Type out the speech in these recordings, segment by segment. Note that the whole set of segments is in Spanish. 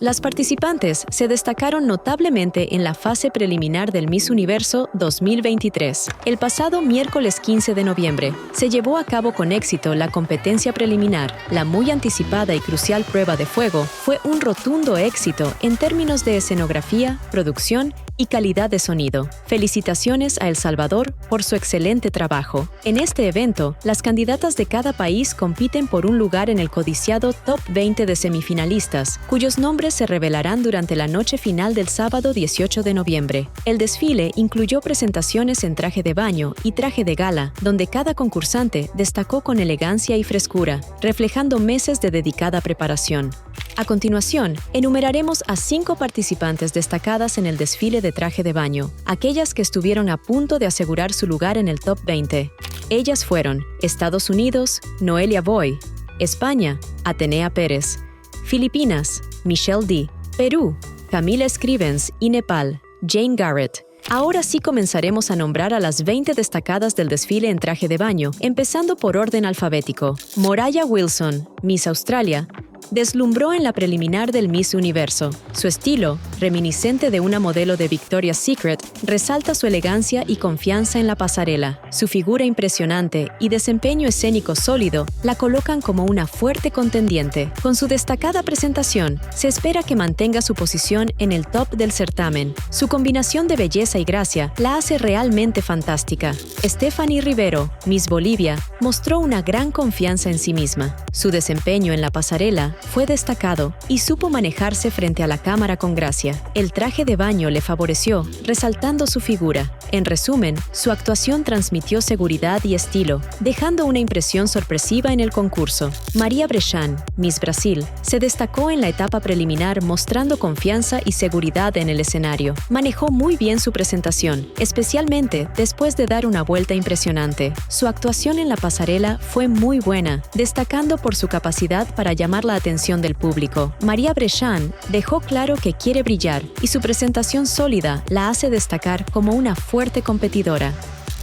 Las participantes se destacaron notablemente en la fase preliminar del Miss Universo 2023. El pasado miércoles 15 de noviembre se llevó a cabo con éxito la competencia preliminar. La muy anticipada y crucial prueba de fuego fue un rotundo éxito en términos de escenografía, producción y calidad de sonido. Felicitaciones a El Salvador por su excelente trabajo. En este evento, las candidatas de cada país compiten por un lugar en el codiciado Top 20 de semifinalistas, cuyos nombres se revelarán durante la noche final del sábado 18 de noviembre. El desfile incluyó presentaciones en traje de baño y traje de gala, donde cada concursante destacó con elegancia y frescura, reflejando meses de dedicada preparación. A continuación, enumeraremos a 5 participantes destacadas en el desfile de traje de baño, aquellas que estuvieron a punto de asegurar su lugar en el Top 20. Ellas fueron Estados Unidos, Noelia Boy; España, Atenea Pérez; Filipinas, Michelle D; Perú, Camila Scrivens; y Nepal, Jane Garrett. Ahora sí comenzaremos a nombrar a las 20 destacadas del desfile en traje de baño, empezando por orden alfabético. Moraya Wilson, Miss Australia, deslumbró en la preliminar del Miss Universo. Su estilo, reminiscente de una modelo de Victoria's Secret, resalta su elegancia y confianza en la pasarela. Su figura impresionante y desempeño escénico sólido la colocan como una fuerte contendiente. Con su destacada presentación, se espera que mantenga su posición en el top del certamen. Su combinación de belleza y gracia la hace realmente fantástica. Stephanie Rivero, Miss Bolivia, mostró una gran confianza en sí misma. Su desempeño en la pasarela fue destacado y supo manejarse frente a la cámara con gracia. El traje de baño le favoreció, resaltando su figura. En resumen, su actuación transmitió seguridad y estilo, dejando una impresión sorpresiva en el concurso. Maria Brechan, Miss Brasil, se destacó en la etapa preliminar mostrando confianza y seguridad en el escenario. Manejó muy bien su presentación, especialmente después de dar una vuelta impresionante. Su actuación en la pasarela fue muy buena, destacando por su capacidad para llamar la atención del público. Maria Brechan dejó claro que quiere brillar y su presentación sólida la hace destacar como una fuerte competidora.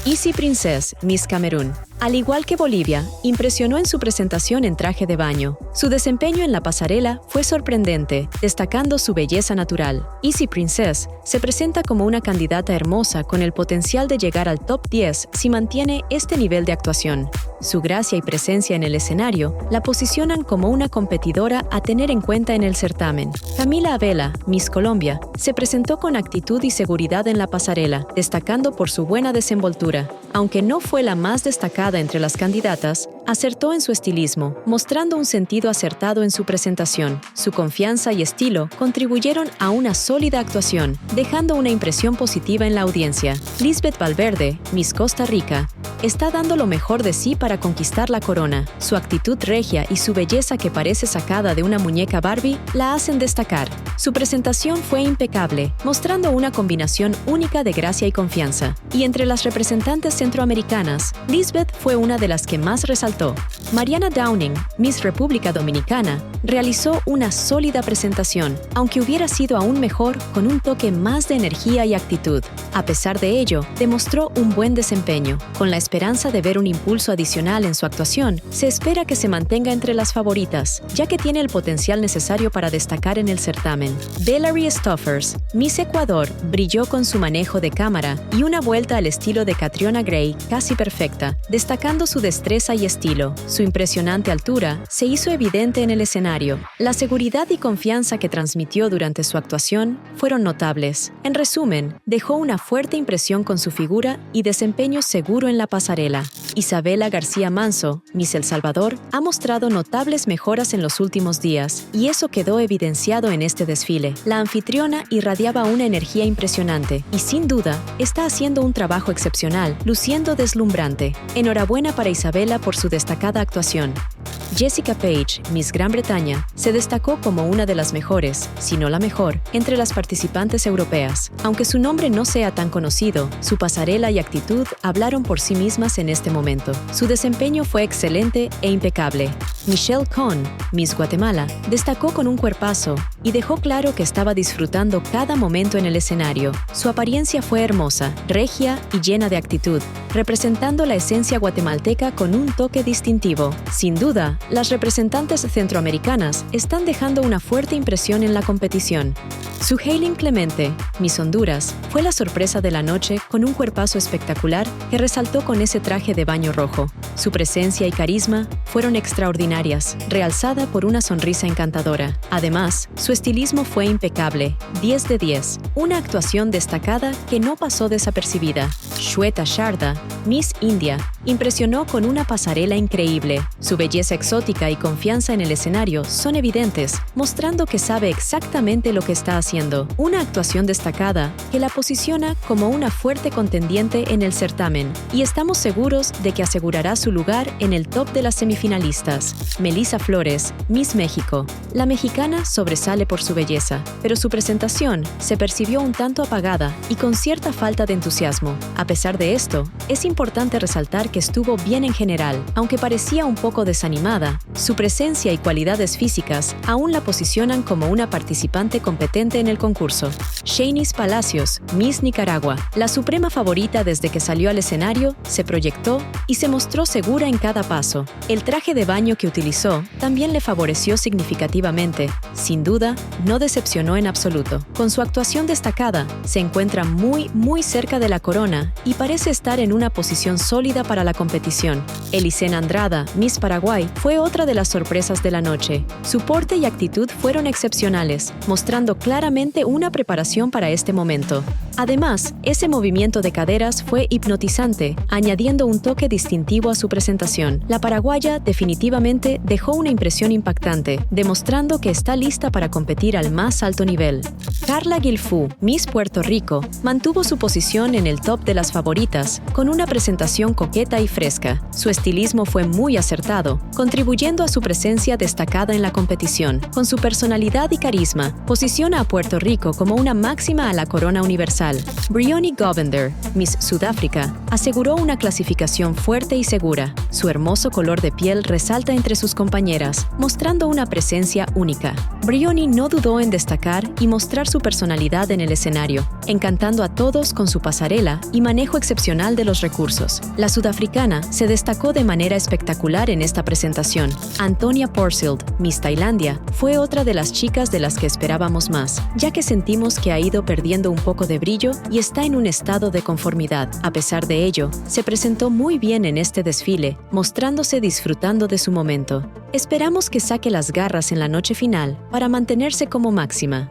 Easy Princess, Miss Camerún. Al igual que Bolivia, impresionó en su presentación en traje de baño. Su desempeño en la pasarela fue sorprendente, destacando su belleza natural. Easy Princess se presenta como una candidata hermosa con el potencial de llegar al top 10 si mantiene este nivel de actuación. Su gracia y presencia en el escenario la posicionan como una competidora a tener en cuenta en el certamen. Camila Abela, Miss Colombia, se presentó con actitud y seguridad en la pasarela, destacando por su buena desenvoltura. Aunque no fue la más destacada entre las candidatas, acertó en su estilismo, mostrando un sentido acertado en su presentación. Su confianza y estilo contribuyeron a una sólida actuación, dejando una impresión positiva en la audiencia. Lisbeth Valverde, Miss Costa Rica, está dando lo mejor de sí para conquistar la corona. Su actitud regia y su belleza que parece sacada de una muñeca Barbie la hacen destacar. Su presentación fue impecable, mostrando una combinación única de gracia y confianza. Y entre las representantes centroamericanas, Lisbeth fue una de las que más resaltó. Mariana Downing, Miss República Dominicana, realizó una sólida presentación, aunque hubiera sido aún mejor con un toque más de energía y actitud. A pesar de ello, demostró un buen desempeño. Con la esperanza de ver un impulso adicional en su actuación, se espera que se mantenga entre las favoritas, ya que tiene el potencial necesario para destacar en el certamen. Valerie Stoffers, Miss Ecuador, brilló con su manejo de cámara y una vuelta al estilo de Catriona Gray casi perfecta, destacando su destreza y estilo. Su impresionante altura se hizo evidente en el escenario. La seguridad y confianza que transmitió durante su actuación fueron notables. En resumen, dejó una fuerte impresión con su figura y desempeño seguro en la pasarela. Isabela García Manso, Miss El Salvador, ha mostrado notables mejoras en los últimos días, y eso quedó evidenciado en este desfile. La anfitriona irradiaba una energía impresionante y, sin duda, está haciendo un trabajo excepcional, luciendo deslumbrante. Enhorabuena para Isabela por su destacada actuación. Jessica Page, Miss Gran Bretaña, se destacó como una de las mejores, si no la mejor, entre las participantes europeas. Aunque su nombre no sea tan conocido, su pasarela y actitud hablaron por sí mismas en este momento. Su desempeño fue excelente e impecable. Michelle Cohn, Miss Guatemala, destacó con un cuerpazo, y dejó claro que estaba disfrutando cada momento en el escenario. Su apariencia fue hermosa, regia y llena de actitud, representando la esencia guatemalteca con un toque distintivo. Sin duda, las representantes centroamericanas están dejando una fuerte impresión en la competición. Suheilin Clemente, Miss Honduras, fue la sorpresa de la noche con un cuerpazo espectacular que resaltó con ese traje de baño rojo. Su presencia y carisma fueron extraordinarias, realzada por una sonrisa encantadora. Además, su estilismo fue impecable, 10 de 10, una actuación destacada que no pasó desapercibida. Shweta Sharda, Miss India, impresionó con una pasarela increíble. Su belleza exótica y confianza en el escenario son evidentes, mostrando que sabe exactamente lo que está haciendo. Una actuación destacada que la posiciona como una fuerte contendiente en el certamen, y estamos seguros de que asegurará su lugar en el top de las semifinalistas. Melissa Flores, Miss México. La mexicana sobresale por su belleza, pero su presentación se percibió un tanto apagada y con cierta falta de entusiasmo. A pesar de esto, es importante resaltar que estuvo bien en general, aunque parecía un poco desanimada. Su presencia y cualidades físicas aún la posicionan como una participante competente en el concurso. Shanice Palacios, Miss Nicaragua. La suprema favorita desde que salió al escenario, se proyectó y se mostró segura en cada paso. El traje de baño que utilizó también le favoreció significativamente. Sin duda, no decepcionó en absoluto. Con su actuación destacada, se encuentra muy cerca de la corona y parece estar en una posición sólida para la competición. Elisena Andrada, Miss Paraguay, fue otra de las sorpresas de la noche. Su porte y actitud fueron excepcionales, mostrando claramente una preparación para este momento. Además, ese movimiento de caderas fue hipnotizante, añadiendo un toque distintivo a su presentación. La paraguaya definitivamente dejó una impresión impactante, demostrando que está lista para competir al más alto nivel. Carla Guilfú, Miss Puerto Rico, mantuvo su posición en el top de las favoritas, con una presentación coqueta y fresca. Su estilismo fue muy acertado, contribuyendo a su presencia destacada en la competición. Con su personalidad y carisma, posiciona a Puerto Rico como una máxima a la corona universal. Briony Govender, Miss Sudáfrica, aseguró una clasificación fuerte y segura. Su hermoso color de piel resalta entre sus compañeras, mostrando una presencia única. Briony no dudó en destacar y mostrar su personalidad en el escenario, encantando a todos con su pasarela y manejo excepcional de los recursos. La sudafricana se destacó de manera espectacular en esta presentación. Antonia Porsild, Miss Tailandia, fue otra de las chicas de las que esperábamos más, ya que sentimos que ha ido perdiendo un poco de brillo y está en un estado de conformidad. A pesar de ello, se presentó muy bien en este desfile, mostrándose disfrutando de su momento. Esperamos que saque las garras en la noche final para mantenerse como máxima.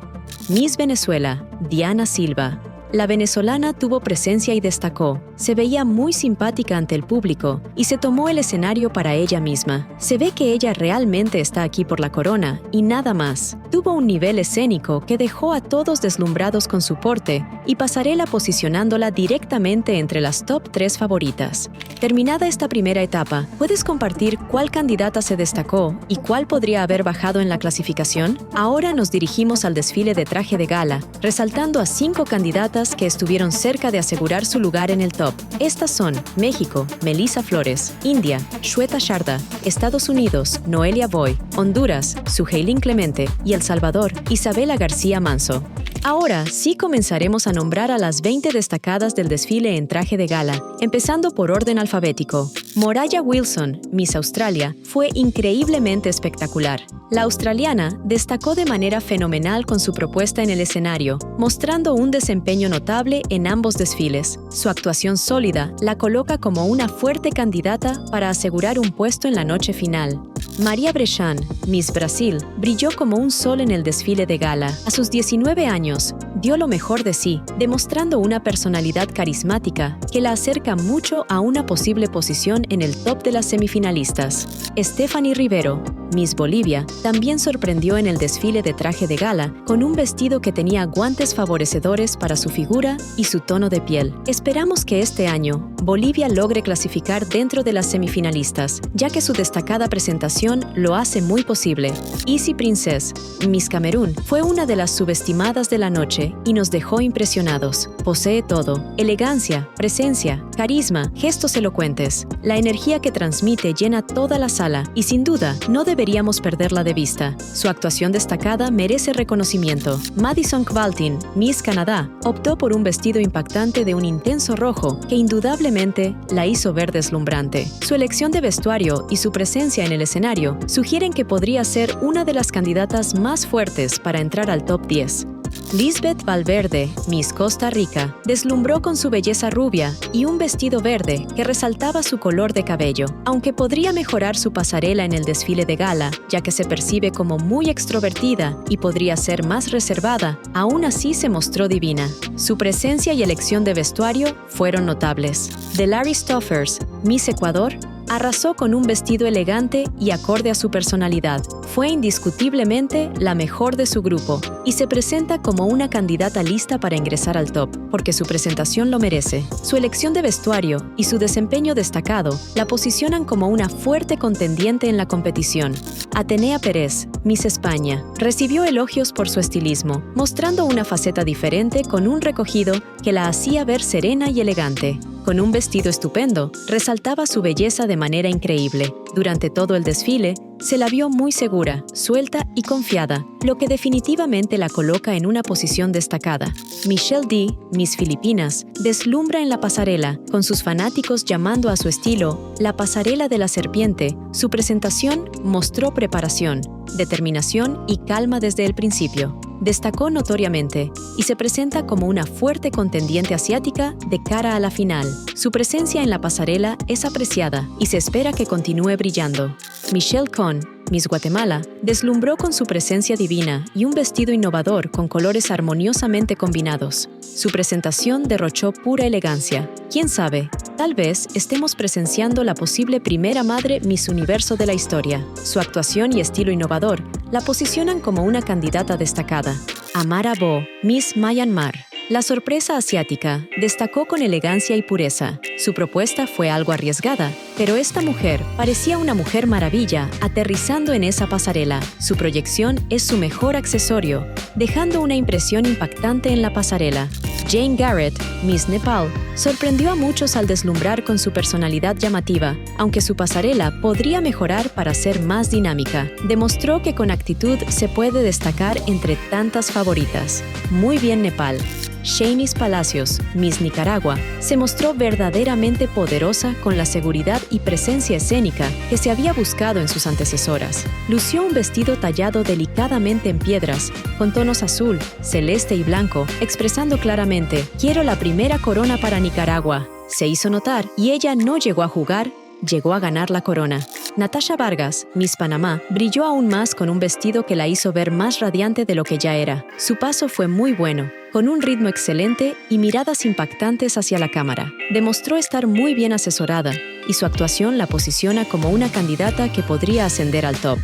Miss Venezuela, Diana Silva. La venezolana tuvo presencia y destacó. Se veía muy simpática ante el público y se tomó el escenario para ella misma. Se ve que ella realmente está aquí por la corona y nada más. Tuvo un nivel escénico que dejó a todos deslumbrados con su porte y pasarela posicionándola directamente entre las top 3 favoritas. Terminada esta primera etapa, ¿puedes compartir cuál candidata se destacó y cuál podría haber bajado en la clasificación? Ahora nos dirigimos al desfile de traje de gala, resaltando a 5 candidatas que estuvieron cerca de asegurar su lugar en el top. Estas son México, Melissa Flores; India, Shweta Sharda; Estados Unidos, Noelia Boy; Honduras, Suheilin Clemente; y El Salvador, Isabela García Manso. Ahora sí comenzaremos a nombrar a las 20 destacadas del desfile en traje de gala, empezando por orden alfabético. Moraya Wilson, Miss Australia, fue increíblemente espectacular. La australiana destacó de manera fenomenal con su propuesta en el escenario, mostrando un desempeño notable en ambos desfiles. Su actuación sólida la coloca como una fuerte candidata para asegurar un puesto en la noche final. María Brechan, Miss Brasil, brilló como un sol en el desfile de gala. A sus 19 años, dio lo mejor de sí, demostrando una personalidad carismática que la acerca mucho a una posible posición en el top de las semifinalistas. Stephanie Rivero, Miss Bolivia, también sorprendió en el desfile de traje de gala con un vestido que tenía guantes favorecedores para su figura y su tono de piel. Esperamos que este año Bolivia logre clasificar dentro de las semifinalistas, ya que su destacada presentación lo hace muy posible. Easy Princess, Miss Camerún, fue una de las subestimadas de la noche y nos dejó impresionados. Posee todo: elegancia, presencia, carisma, gestos elocuentes. La energía que transmite llena toda la sala y sin duda no debe deberíamos perderla de vista. Su actuación destacada merece reconocimiento. Madison Kvaltin, Miss Canadá, optó por un vestido impactante de un intenso rojo que indudablemente la hizo ver deslumbrante. Su elección de vestuario y su presencia en el escenario sugieren que podría ser una de las candidatas más fuertes para entrar al top 10. Lisbeth Valverde, Miss Costa Rica, deslumbró con su belleza rubia y un vestido verde que resaltaba su color de cabello. Aunque podría mejorar su pasarela en el desfile de gala, ya que se percibe como muy extrovertida y podría ser más reservada, aún así se mostró divina. Su presencia y elección de vestuario fueron notables. Delary Stoffers, Miss Ecuador, arrasó con un vestido elegante y acorde a su personalidad. Fue indiscutiblemente la mejor de su grupo y se presenta como una candidata lista para ingresar al top, porque su presentación lo merece. Su elección de vestuario y su desempeño destacado la posicionan como una fuerte contendiente en la competición. Atenea Pérez, Miss España, recibió elogios por su estilismo, mostrando una faceta diferente con un recogido que la hacía ver serena y elegante. Con un vestido estupendo, resaltaba su belleza de manera increíble. Durante todo el desfile, se la vio muy segura, suelta y confiada, lo que definitivamente la coloca en una posición destacada. Michelle D, Miss Filipinas, deslumbra en la pasarela, con sus fanáticos llamando a su estilo la pasarela de la serpiente. Su presentación mostró preparación, determinación y calma desde el principio. Destacó notoriamente y se presenta como una fuerte contendiente asiática de cara a la final. Su presencia en la pasarela es apreciada y se espera que continúe brillando. Michelle Cohn, Miss Guatemala, deslumbró con su presencia divina y un vestido innovador con colores armoniosamente combinados. Su presentación derrochó pura elegancia. ¿Quién sabe? Tal vez estemos presenciando la posible primera madre Miss Universo de la historia. Su actuación y estilo innovador la posicionan como una candidata destacada. Amara Bo, Miss Myanmar. La sorpresa asiática destacó con elegancia y pureza. Su propuesta fue algo arriesgada, pero esta mujer parecía una mujer maravilla aterrizando en esa pasarela. Su proyección es su mejor accesorio, dejando una impresión impactante en la pasarela. Jane Garrett, Miss Nepal, sorprendió a muchos al deslumbrar con su personalidad llamativa, aunque su pasarela podría mejorar para ser más dinámica. Demostró que con actitud se puede destacar entre tantas favoritas. Muy bien, Nepal. Shanice Palacios, Miss Nicaragua, se mostró verdaderamente poderosa con la seguridad y presencia escénica que se había buscado en sus antecesoras. Lució un vestido tallado delicadamente en piedras, con tonos azul, celeste y blanco, expresando claramente: «Quiero la primera corona para Nicaragua». Se hizo notar y ella no llegó a jugar, llegó a ganar la corona. Natasha Vargas, Miss Panamá, brilló aún más con un vestido que la hizo ver más radiante de lo que ya era. Su paso fue muy bueno, con un ritmo excelente y miradas impactantes hacia la cámara. Demostró estar muy bien asesorada y su actuación la posiciona como una candidata que podría ascender al top.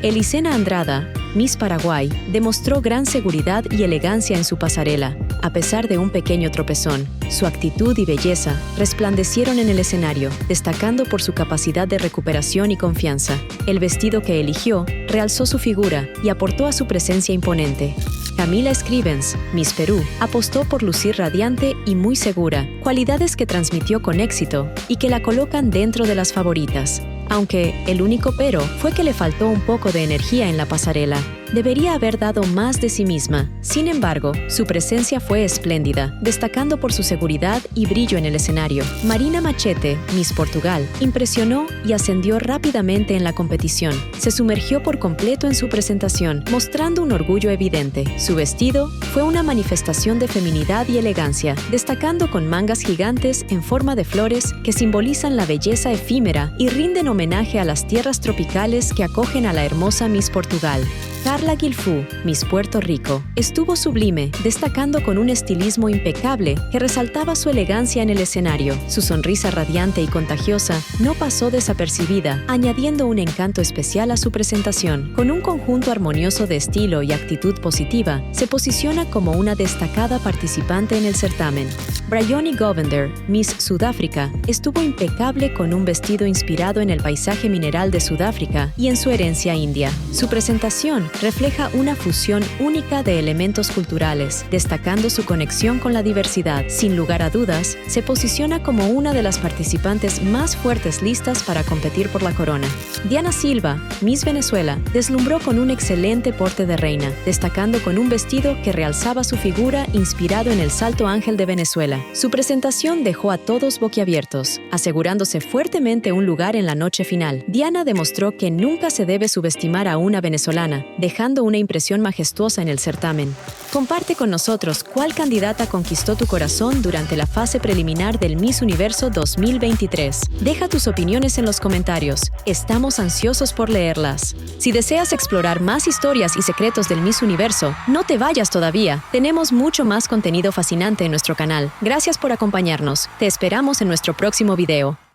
Elisena Andrada, Miss Paraguay, demostró gran seguridad y elegancia en su pasarela, a pesar de un pequeño tropezón. Su actitud y belleza resplandecieron en el escenario, destacando por su capacidad de recuperación y confianza. El vestido que eligió realzó su figura y aportó a su presencia imponente. Camila Scrivens, Miss Perú, apostó por lucir radiante y muy segura, cualidades que transmitió con éxito y que la colocan dentro de las favoritas. Aunque el único pero fue que le faltó un poco de energía en la pasarela. Debería haber dado más de sí misma. Sin embargo, su presencia fue espléndida, destacando por su seguridad y brillo en el escenario. Marina Machete, Miss Portugal, impresionó y ascendió rápidamente en la competición. Se sumergió por completo en su presentación, mostrando un orgullo evidente. Su vestido fue una manifestación de feminidad y elegancia, destacando con mangas gigantes en forma de flores que simbolizan la belleza efímera y rinden homenaje a las tierras tropicales que acogen a la hermosa Miss Portugal. Carla Guilfú, Miss Puerto Rico, estuvo sublime, destacando con un estilismo impecable que resaltaba su elegancia en el escenario. Su sonrisa radiante y contagiosa no pasó desapercibida, añadiendo un encanto especial a su presentación. Con un conjunto armonioso de estilo y actitud positiva, se posiciona como una destacada participante en el certamen. Bryony Govender, Miss Sudáfrica, estuvo impecable con un vestido inspirado en el paisaje mineral de Sudáfrica y en su herencia india. Su presentación refleja una fusión única de elementos culturales, destacando su conexión con la diversidad. Sin lugar a dudas, se posiciona como una de las participantes más fuertes listas para competir por la corona. Diana Silva, Miss Venezuela, deslumbró con un excelente porte de reina, destacando con un vestido que realzaba su figura inspirado en el Salto Ángel de Venezuela. Su presentación dejó a todos boquiabiertos, asegurándose fuertemente un lugar en la noche final. Diana demostró que nunca se debe subestimar a una venezolana, dejando una impresión majestuosa en el certamen. Comparte con nosotros cuál candidata conquistó tu corazón durante la fase preliminar del Miss Universo 2023. Deja tus opiniones en los comentarios. Estamos ansiosos por leerlas. Si deseas explorar más historias y secretos del Miss Universo, no te vayas todavía. Tenemos mucho más contenido fascinante en nuestro canal. Gracias por acompañarnos. Te esperamos en nuestro próximo video.